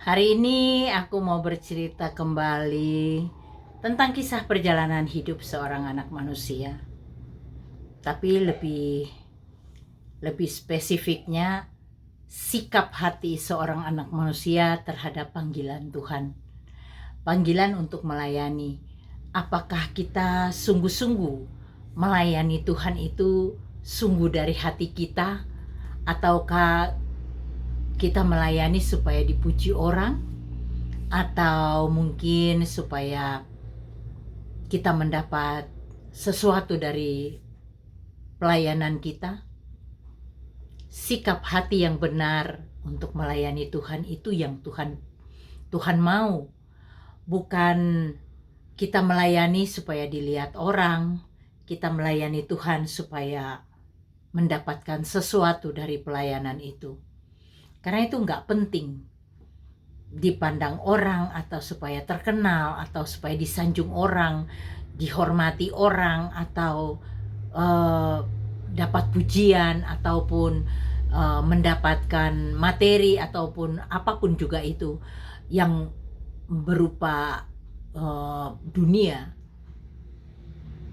Hari ini aku mau bercerita kembali tentang kisah perjalanan hidup seorang anak manusia. Tapi lebih spesifiknya sikap hati seorang anak manusia terhadap panggilan Tuhan. Panggilan untuk melayani. Apakah kita sungguh-sungguh melayani Tuhan itu sungguh dari hati kita, ataukah kita melayani supaya dipuji orang, atau mungkin supaya kita mendapat sesuatu dari pelayanan kita? Sikap hati yang benar untuk melayani Tuhan itu yang Tuhan mau. Bukan kita melayani supaya dilihat orang, kita melayani Tuhan supaya mendapatkan sesuatu dari pelayanan itu. Karena itu nggak penting dipandang orang, atau supaya terkenal, atau supaya disanjung orang, dihormati orang, atau dapat pujian, ataupun mendapatkan materi, ataupun apapun juga itu yang berupa dunia.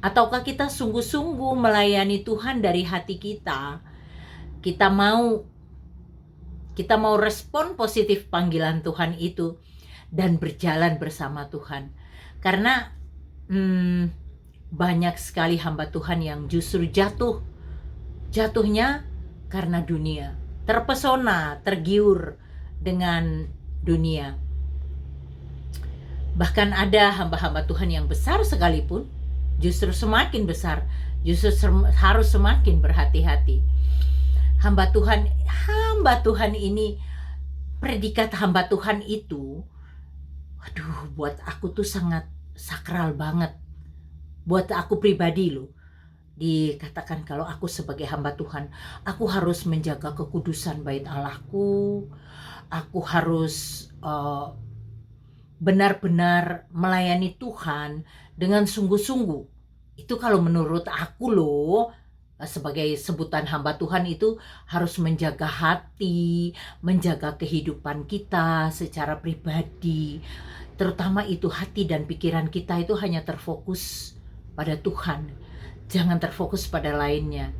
Ataukah kita sungguh-sungguh melayani Tuhan dari hati kita? Kita mau respon positif panggilan Tuhan itu dan berjalan bersama Tuhan. Karena banyak sekali hamba Tuhan yang justru jatuhnya karena dunia, terpesona, tergiur dengan dunia. Bahkan ada hamba-hamba Tuhan yang besar sekalipun justru semakin besar, justru harus semakin berhati-hati. Hamba Tuhan ini, predikat hamba Tuhan itu, buat aku tuh sangat sakral banget. Buat aku pribadi loh. Dikatakan kalau aku sebagai hamba Tuhan, aku harus menjaga kekudusan bait Allahku. Aku harus benar-benar melayani Tuhan dengan sungguh-sungguh. Itu kalau menurut aku loh, sebagai sebutan hamba Tuhan itu harus menjaga hati, menjaga kehidupan kita secara pribadi. Terutama itu hati dan pikiran kita itu hanya terfokus pada Tuhan. Jangan terfokus pada lainnya.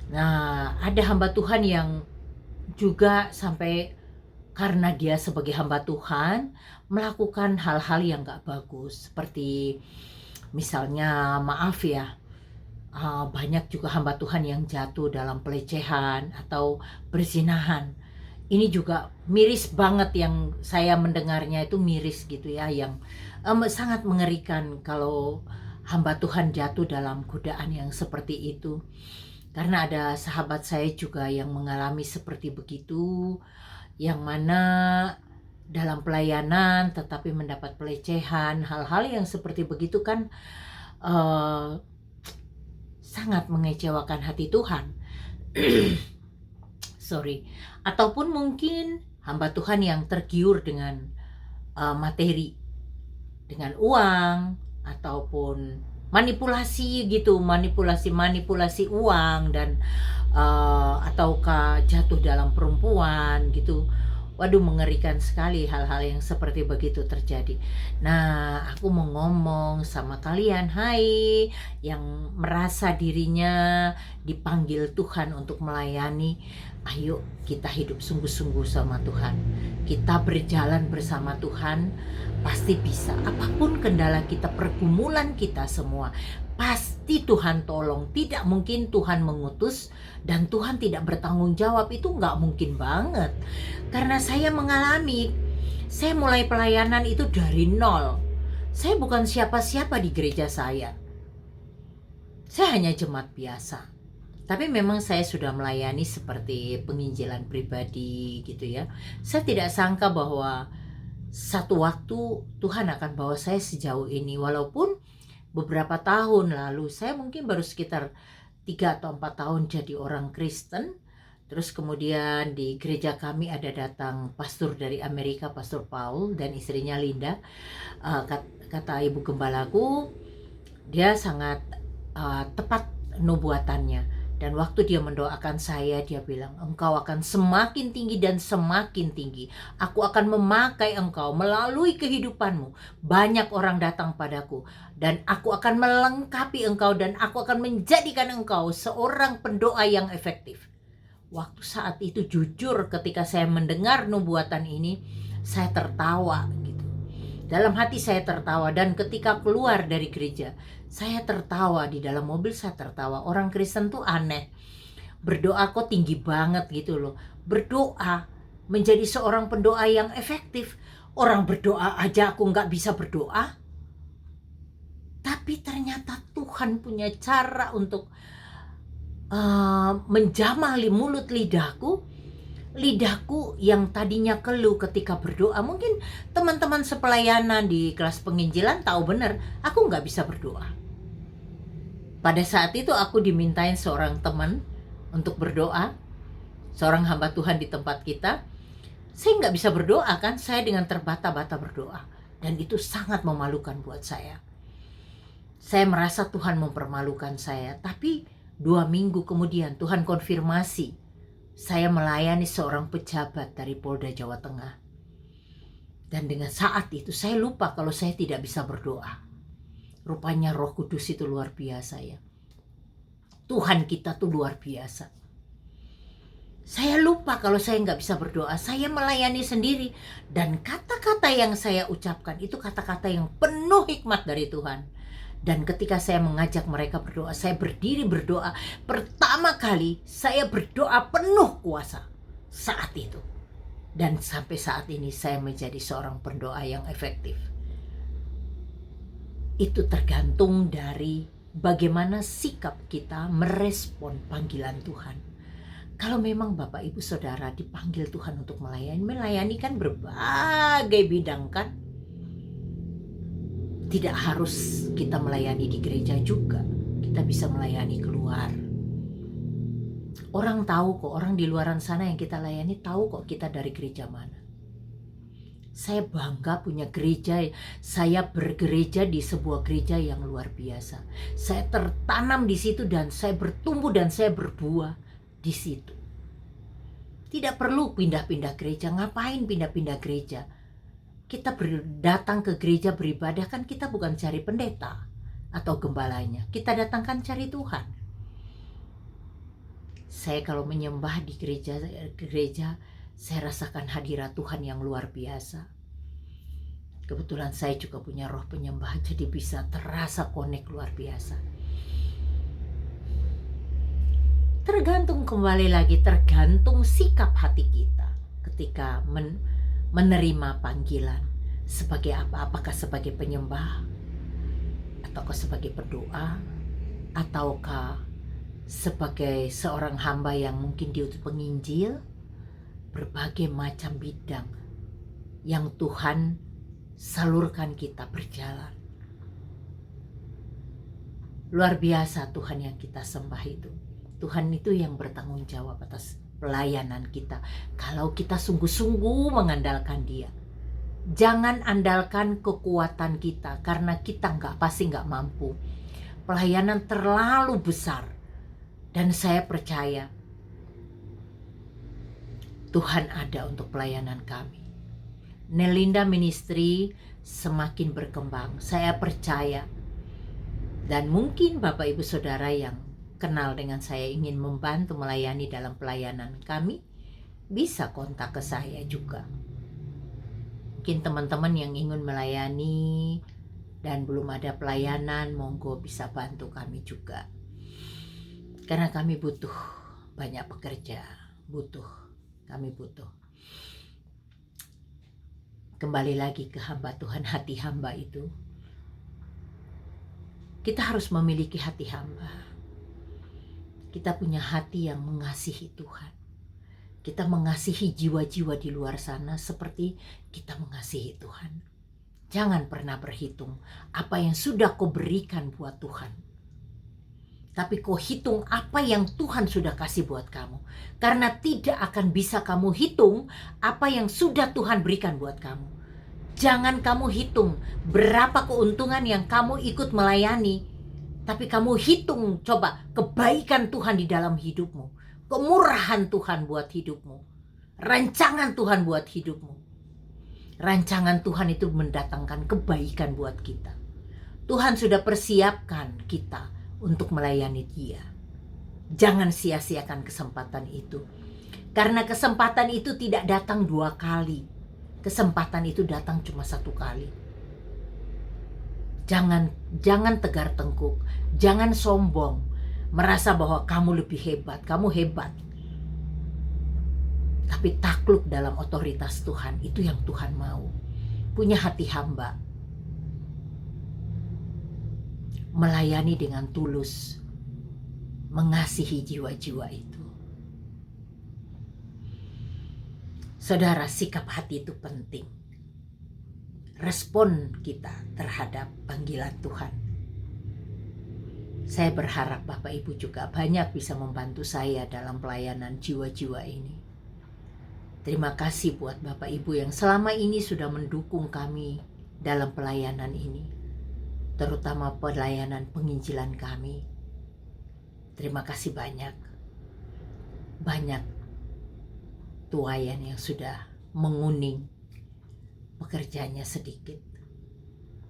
Nah, ada hamba Tuhan yang juga sampai karena dia sebagai hamba Tuhan melakukan hal-hal yang gak bagus. Seperti misalnya, maaf ya, banyak juga hamba Tuhan yang jatuh dalam pelecehan atau perzinahan. Ini juga miris banget, yang saya mendengarnya itu miris gitu ya, yang sangat mengerikan kalau hamba Tuhan jatuh dalam godaan yang seperti itu. Karena ada sahabat saya juga yang mengalami seperti begitu, yang mana dalam pelayanan tetapi mendapat pelecehan. Hal-hal yang seperti begitu kan sangat mengecewakan hati Tuhan. Ataupun mungkin hamba Tuhan yang tergiur dengan materi, dengan uang, ataupun manipulasi gitu, manipulasi uang, dan ataukah jatuh dalam perempuan gitu. Waduh, mengerikan sekali hal-hal yang seperti begitu terjadi. Nah, aku mau ngomong sama kalian, hai yang merasa dirinya dipanggil Tuhan untuk melayani, ayo kita hidup sungguh-sungguh sama Tuhan. Kita berjalan bersama Tuhan, pasti bisa. Apapun kendala kita, pergumulan kita semua, pasti Tuhan tolong. Tidak mungkin Tuhan mengutus dan Tuhan tidak bertanggung jawab. Itu nggak mungkin banget. Karena saya mengalami, saya mulai pelayanan itu dari nol. Saya bukan siapa-siapa di gereja saya. Saya hanya jemaat biasa. Tapi memang saya sudah melayani seperti penginjilan pribadi gitu ya. Saya tidak sangka bahwa satu waktu Tuhan akan bawa saya sejauh ini. Walaupun beberapa tahun lalu saya mungkin baru sekitar 3 atau 4 tahun jadi orang Kristen. Terus kemudian di gereja kami ada datang pastor dari Amerika, Pastor Paul dan istrinya Linda. Kata ibu gembalaku, dia sangat tepat nubuatannya. Dan waktu dia mendoakan saya, dia bilang, engkau akan semakin tinggi dan semakin tinggi. Aku akan memakai engkau melalui kehidupanmu. Banyak orang datang padaku. Dan aku akan melengkapi engkau dan aku akan menjadikan engkau seorang pendoa yang efektif. Waktu saat itu jujur ketika saya mendengar nubuatan ini, saya tertawa gitu. Dalam hati saya tertawa, dan ketika keluar dari gereja, saya tertawa. Di dalam mobil saya tertawa. Orang Kristen tuh aneh. Berdoa kok tinggi banget gitu loh. Berdoa menjadi seorang pendoa yang efektif. Orang berdoa aja aku nggak bisa berdoa. Tapi ternyata Tuhan punya cara untuk menjamali mulut lidahku. Lidahku yang tadinya keluh ketika berdoa. Mungkin teman-teman sepelayanan di kelas penginjilan tahu benar, aku nggak bisa berdoa. Pada saat itu aku dimintain seorang teman untuk berdoa, seorang hamba Tuhan di tempat kita. Saya nggak bisa berdoa kan, saya dengan terbata-bata berdoa. Dan itu sangat memalukan buat saya. Saya merasa Tuhan mempermalukan saya, tapi 2 minggu kemudian Tuhan konfirmasi. Saya melayani seorang pejabat dari Polda Jawa Tengah. Dan dengan saat itu saya lupa kalau saya tidak bisa berdoa. Rupanya Roh Kudus itu luar biasa ya. Tuhan kita tuh luar biasa. Saya lupa kalau saya nggak bisa berdoa. Saya melayani sendiri. Dan kata-kata yang saya ucapkan itu kata-kata yang penuh hikmat dari Tuhan. Dan ketika saya mengajak mereka berdoa, saya berdiri berdoa. Pertama kali saya berdoa penuh kuasa saat itu. Dan sampai saat ini saya menjadi seorang pendoa yang efektif. Itu tergantung dari bagaimana sikap kita merespon panggilan Tuhan. Kalau memang Bapak Ibu Saudara dipanggil Tuhan untuk melayani kan berbagai bidang kan. Tidak harus kita melayani di gereja juga. Kita bisa melayani keluar. Orang tahu kok, orang di luaran sana yang kita layani tahu kok kita dari gereja mana. Saya bangga punya gereja. Saya bergereja di sebuah gereja yang luar biasa. Saya tertanam di situ dan saya bertumbuh dan saya berbuah di situ. Tidak perlu pindah-pindah gereja. Ngapain pindah-pindah gereja? Kita datang ke gereja beribadah kan kita bukan cari pendeta atau gembalanya. Kita datangkan cari Tuhan. Saya kalau menyembah di gereja, saya rasakan hadirat Tuhan yang luar biasa. Kebetulan saya juga punya roh penyembah, jadi bisa terasa connect luar biasa. Tergantung sikap hati kita ketika menerima panggilan. Sebagai apa? Apakah sebagai penyembah? Ataukah sebagai pendoa? Ataukah sebagai seorang hamba yang mungkin diutus penginjil? Berbagai macam bidang yang Tuhan salurkan kita berjalan. Luar biasa Tuhan yang kita sembah itu. Tuhan itu yang bertanggung jawab atas pelayanan kita. Kalau kita sungguh-sungguh mengandalkan Dia. Jangan andalkan kekuatan kita, karena kita pasti nggak mampu. Pelayanan terlalu besar. Dan saya percaya Tuhan ada untuk pelayanan kami. Nelinda Ministry semakin berkembang. Saya percaya. Dan mungkin Bapak Ibu Saudara yang kenal dengan saya ingin membantu melayani dalam pelayanan kami, bisa kontak ke saya juga. Mungkin teman-teman yang ingin melayani dan belum ada pelayanan, monggo bisa bantu kami juga. Karena kami butuh banyak pekerja, kami butuh. Kembali lagi ke hamba Tuhan, hati hamba itu. Kita harus memiliki hati hamba. Kita punya hati yang mengasihi Tuhan. Kita mengasihi jiwa-jiwa di luar sana seperti kita mengasihi Tuhan. Jangan pernah berhitung apa yang sudah kau berikan buat Tuhan. Tapi kau hitung apa yang Tuhan sudah kasih buat kamu. Karena tidak akan bisa kamu hitung apa yang sudah Tuhan berikan buat kamu. Jangan kamu hitung berapa keuntungan yang kamu ikut melayani. Tapi kamu hitung coba kebaikan Tuhan di dalam hidupmu, kemurahan Tuhan buat hidupmu, rancangan Tuhan buat hidupmu. Rancangan Tuhan itu mendatangkan kebaikan buat kita. Tuhan sudah persiapkan kita untuk melayani Dia. Jangan sia-siakan kesempatan itu. Karena kesempatan itu tidak datang 2 kali. Kesempatan itu datang cuma 1 kali. Jangan tegar tengkuk, jangan sombong, merasa bahwa kamu lebih hebat, kamu hebat. Tapi takluk dalam otoritas Tuhan, itu yang Tuhan mau. Punya hati hamba. Melayani dengan tulus, mengasihi jiwa-jiwa itu. Saudara, sikap hati itu penting. Respon kita terhadap panggilan Tuhan. Saya berharap Bapak Ibu juga banyak bisa membantu saya dalam pelayanan jiwa-jiwa ini. Terima kasih buat Bapak Ibu yang selama ini sudah mendukung kami dalam pelayanan ini. Terutama pelayanan penginjilan kami. Terima kasih banyak. Banyak tuayan yang sudah menguning pekerjaannya sedikit.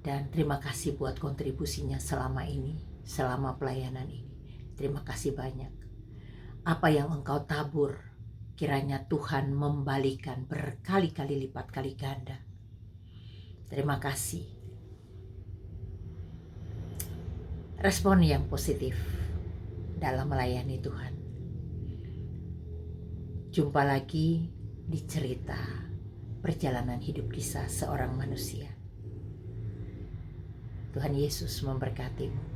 Dan terima kasih buat kontribusinya selama ini, selama pelayanan ini. Terima kasih banyak. Apa yang engkau tabur, kiranya Tuhan membalikan berkali-kali lipat kali ganda. Terima kasih. Respon yang positif dalam melayani Tuhan. Jumpa lagi di cerita perjalanan hidup kisah seorang manusia. Tuhan Yesus memberkatimu.